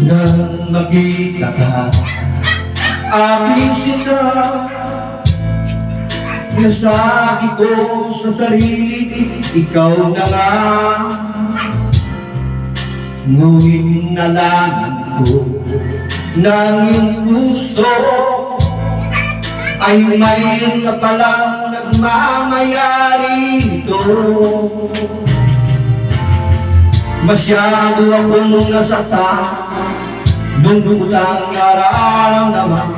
Nang makita ka, aking sinta, nasabi ko sa sarili, ikaw na nga. Ngunit nalaman ko ng iyong puso ay mayroon na palang nagmamayari ito. Masyado akong nasaktan, lungkot ang nararamdaman.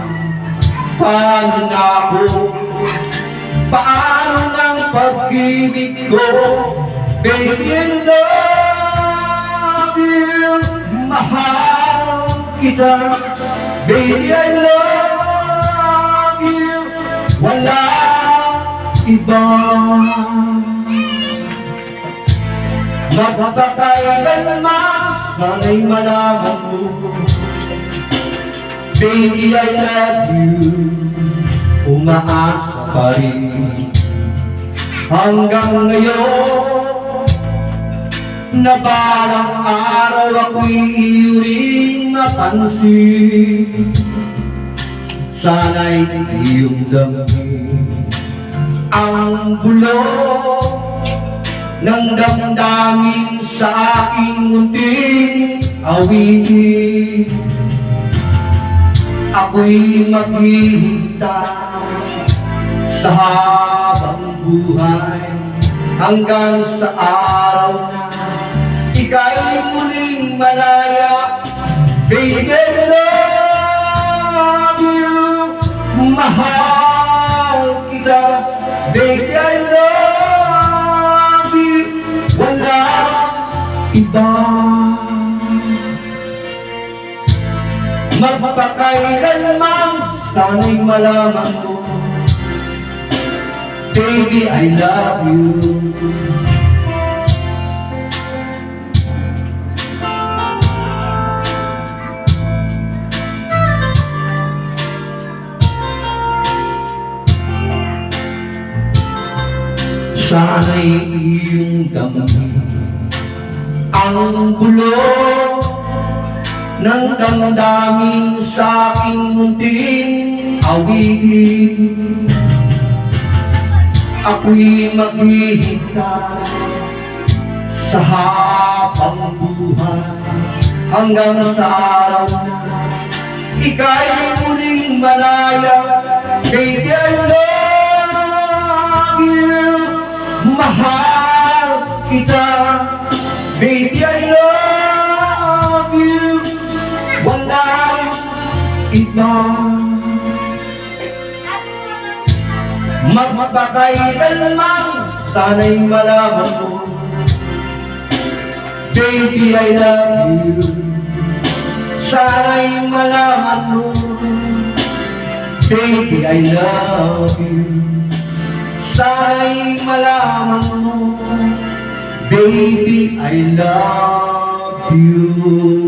Paano na ako? Paano ng pag-ibig ko? Baby, I love you, mahal kita. Baby, I love you, wala iba. Magpapakailanman, sana'y malaman mo, baby, I love you. Umaasa pa rin hanggang ngayon na parang araw ako'y iyong mapansin. Sana'y iyong damhin ang bulong ng damdamin sa aking munting awitin. Ako'y maghihintay sa habang buhay hanggang sa araw na ika'y muling malaya. Baby, I love you, mahal kita. Baby, I love you, wala iba. Magpakailanman, sana'y malaman mo, baby, I love you. Sana'y iyong damdamin ang bulong ng damdamin sa aking munting awitin. Ako'y maghihintay sa habang buhay hanggang sa araw na ika'y muling malaya. Baby, I love you, mahal kita. Baby, I love you, walang iba. Magpakailanman, sana'y malaman mo, baby, I love you. Sana'y malaman mo, baby, I love you. Sana'y malaman mo, baby, I love you.